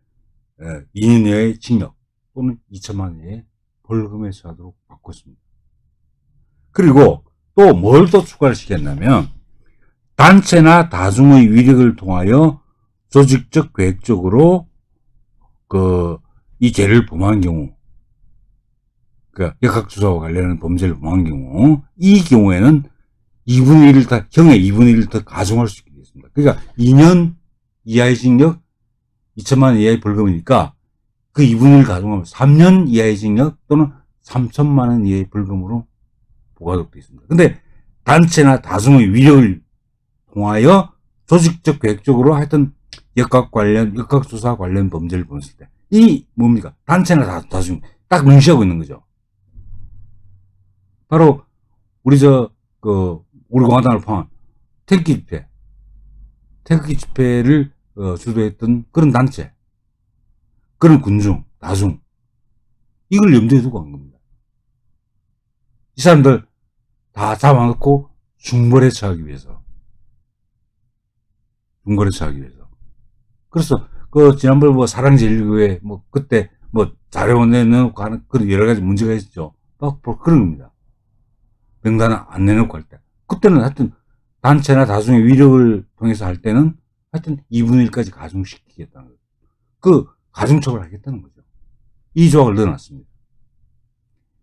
2년 이하의 징역 또는 2천만 원 이하의 벌금에 처하도록 바꿨습니다. 그리고 또 뭘 또 추가를 시켰냐면 단체나 다중의 위력을 통하여 조직적 계획적으로 이 죄를 범한 경우, 그러니까 역학조사와 관련한 범죄를 범한 경우, 이 경우에는 2분의 1을 다, 형의 2분의 1을 더 가중할 수 있게 됐습니다. 그러니까 2년 이하의 징역, 2천만 원 이하의 벌금이니까 그 2분의 1을 가중하면 3년 이하의 징역 또는 3천만 원 이하의 벌금으로 부과하도록 되어 있습니다. 근데 단체나 다중의 위력을 통하여 조직적 계획적으로 하여튼 역학조사 관련 범죄를 범했을 때, 이 뭡니까? 단체나 다중, 딱 명시하고 있는 거죠. 바로, 우리 우리 공화당을 포함한 태극기 집회를 주도했던 그런 단체, 그런 군중, 다중, 이걸 염두에 두고 한 겁니다. 이 사람들 다 잡아놓고 중벌에 처하기 위해서. 그래서 지난번에 사랑제일교회 그때 자료 내놓고 하는 그런 여러 가지 문제가 있었죠. 그런 겁니다. 명단을 안 내놓고 할 때. 그때는 하여튼 단체나 다중의 위력을 통해서 할 때는 하여튼 2분의 1까지 가중시키겠다는 거죠. 그 가중처벌을 하겠다는 거죠. 이 조항을 넣어놨습니다.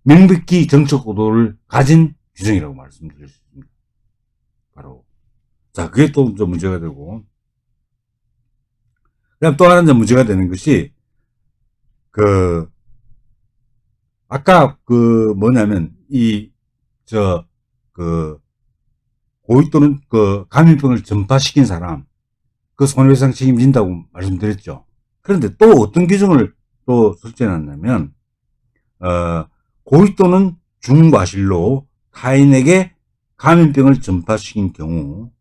명백히 정책 의도를 가진 규정이라고 말씀드릴 수 있습니다. 바로. 자, 그게 또 문제가 되고. 그다음 또 하나 문제가 되는 것이, 아까 뭐냐면, 고의 또는 감염병을 전파시킨 사람, 손해배상 책임진다고 말씀드렸죠. 그런데 또 어떤 규정을 또 설정해놨냐면, 고의 또는 중과실로 타인에게 감염병을 전파시킨 경우,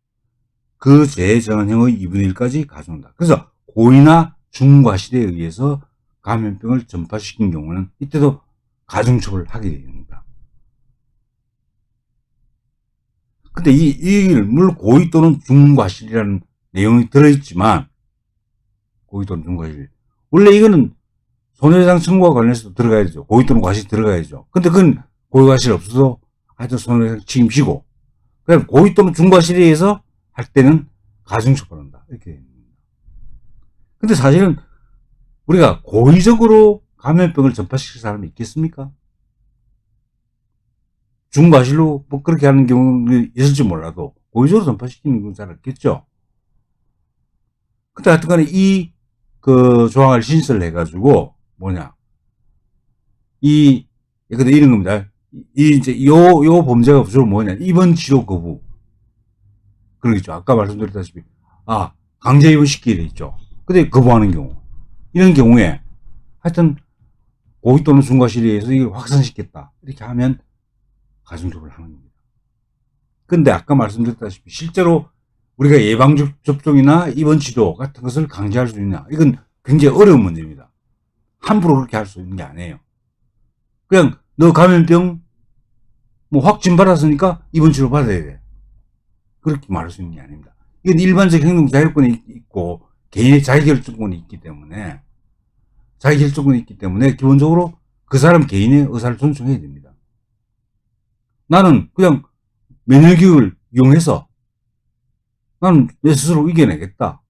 그 죄에 정한 형의 2분의 1까지 가중한다. 그래서 고의나 중과실에 의해서 감염병을 전파시킨 경우는 이때도 가중처벌을 하게 됩니다. 근데 물론 고의 또는 중과실이라는 내용이 들어있지만, 고의 또는 중과실. 원래 이거는 손해배상 청구와 관련해서 들어가야죠. 고의 또는 과실 들어가야죠. 근데 그건 고의 과실 없어서 하여튼 손해배상 책임지고, 그냥 고의 또는 중과실에 의해서 할 때는 가중처벌한다. 이렇게 됩니다. 근데 사실은 우리가 고의적으로 감염병을 전파시킬 사람이 있겠습니까? 중과실로 그렇게 하는 경우는 있을지 몰라도 고의적으로 전파시키는 건 잘 없겠죠. 근데 하여튼 간에 조항을 신설을 해가지고, 근데 이런 겁니다. 요 범죄가 주로 입원 치료 거부. 그러겠죠. 아까 말씀드렸다시피, 강제 입원시키게 돼 있죠. 근데 거부하는 경우. 이런 경우에, 하여튼, 고의 또는 중과실에 의해서 이걸 확산시켰다. 이렇게 하면, 가중처벌을 하는 겁니다. 근데 아까 말씀드렸다시피, 실제로 우리가 예방접종이나 입원치료 같은 것을 강제할 수 있냐. 이건 굉장히 어려운 문제입니다. 함부로 그렇게 할 수 있는 게 아니에요. 그냥, 너 감염병, 확진 받았으니까 입원치료 받아야 돼. 그렇게 말할 수 있는 게 아닙니다. 이건 일반적 행동 자유권이 있고, 개인의 자기결정권이 있기 때문에, 기본적으로 그 사람 개인의 의사를 존중해야 됩니다. 나는 그냥 면역력을 이용해서 나는 내 스스로 이겨내겠다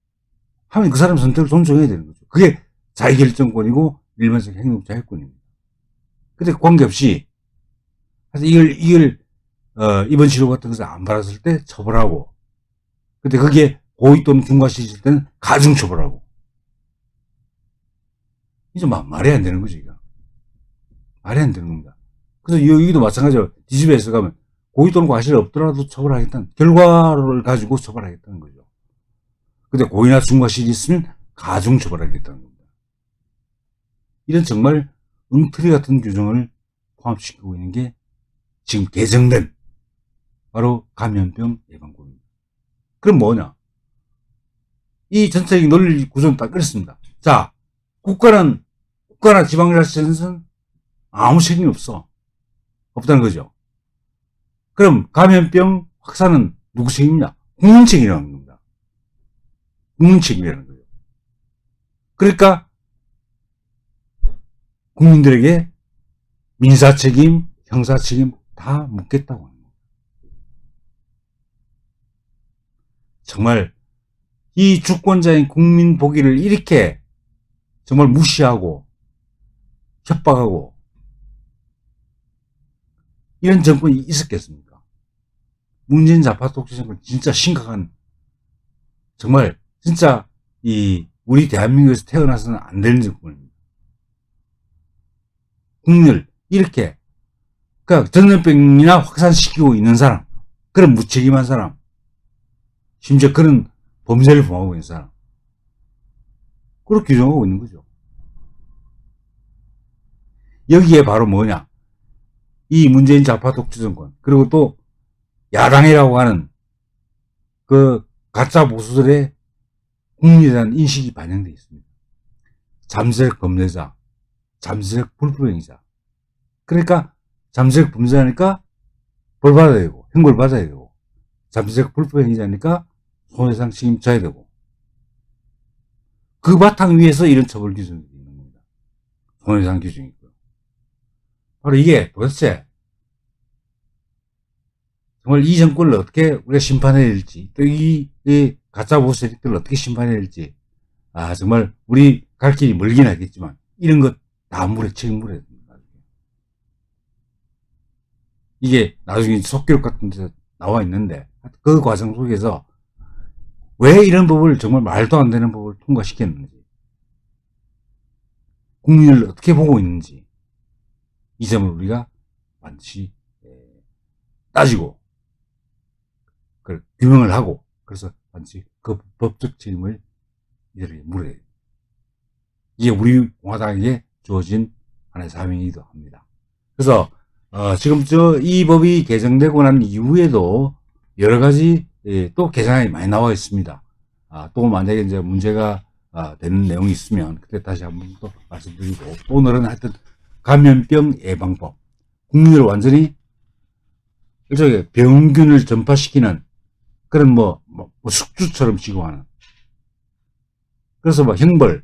하면 그 사람 선택을 존중해야 되는 거죠. 그게 자기결정권이고 일반적 행동 자유권입니다. 근데 관계없이 이걸 입원 치료 같은 것을 안 받았을 때 처벌하고, 근데 그게 고의 또는 중과실일 때는 가중처벌하고, 이제 말이 안 되는 거죠, 이거. 말이 안 되는 겁니다. 그래서 여기도 마찬가지로 디즈베이스 가면 고의 또는 과실이 없더라도 처벌하겠다는, 결과를 가지고 처벌하겠다는 거죠. 근데 고의나 중과실이 있으면 가중 처벌하겠다는 겁니다. 이런 정말 엉터리 같은 규정을 포함시키고 있는 게 지금 개정된 바로 감염병 예방법입니다. 그럼 뭐냐? 이 전체적인 논리 구조는 딱 그렇습니다. 자, 국가나 지방자치단체는 아무 책임이 없다는 거죠. 그럼 감염병 확산은 누구 책임이냐? 국민 책임이라는 겁니다. 국민 책임이라는 거죠. 그러니까 국민들에게 민사 책임, 형사 책임 다 묻겠다고 하는 겁니다. 정말 이 주권자인 국민 보기를 이렇게 정말 무시하고 협박하고 이런 정권이 있었겠습니까? 문재인 좌파 독재 정권 진짜 심각한, 정말 진짜 우리 대한민국에서 태어나서는 안 되는 정권입니다. 국민을 이렇게, 그러니까 전염병이나 확산시키고 있는 사람, 그런 무책임한 사람, 심지어 그런 범죄를 범하고 있는 사람, 그렇게 규정하고 있는 거죠. 여기에 바로 뭐냐? 이 문재인 좌파 독재 정권, 그리고 또 야당이라고 하는 그 가짜 보수들의 국민에 대한 인식이 반영되어 있습니다. 잠재적 범죄자, 잠재적 불법행위자. 그러니까 잠재적 범죄자니까 벌 받아야 되고, 형벌 받아야 되고, 잠재적 불법행위자니까 손해상 책임져야 되고, 그 바탕 위에서 이런 처벌 기준이 있는 겁니다. 손해상 기준이 있고요. 바로 이게 도대체 정말 이 정권을 어떻게 우리가 심판해야 될지, 또 이 가짜 보수 세력들을 어떻게 심판해야 될지, 정말 우리 갈 길이 멀긴 하겠지만 이런 것 다 책임 물어야 됩니다. 이게 나중에 속기록 같은 데서 나와 있는데, 그 과정 속에서 왜 이런 법을, 정말 말도 안 되는 법을 통과시켰는지, 국민을 어떻게 보고 있는지, 이 점을 우리가 반드시 따지고 규명을 하고, 그래서 반드시 그 법적 책임을 이들에게 물어야 돼요. 이게 우리 공화당에게 주어진 하나의 사명이기도 합니다. 그래서 지금 이 법이 개정되고 난 이후에도 여러 가지 또 개정안이 많이 나와 있습니다. 또 만약에 이제 문제가 되는 내용이 있으면 그때 다시 한번 또 말씀드리고, 오늘은 하여튼 감염병 예방법, 국민을 완전히 일종의 병균을 전파시키는 그런 숙주처럼 취급하는, 그래서 형벌,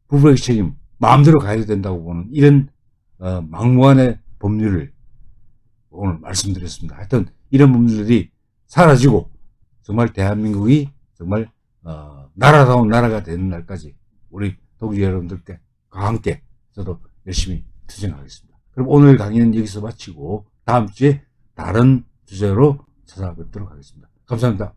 부부의 책임 마음대로 가해도 된다고 보는 이런 막무가내 법률을 오늘 말씀드렸습니다. 하여튼 이런 법률들이 사라지고 정말 대한민국이 정말 나라다운 나라가 되는 날까지 우리 동지 여러분들과 함께 저도 열심히 투쟁하겠습니다. 그럼 오늘 강의는 여기서 마치고 다음 주에 다른 주제로 찾아뵙도록 하겠습니다. 감사합니다.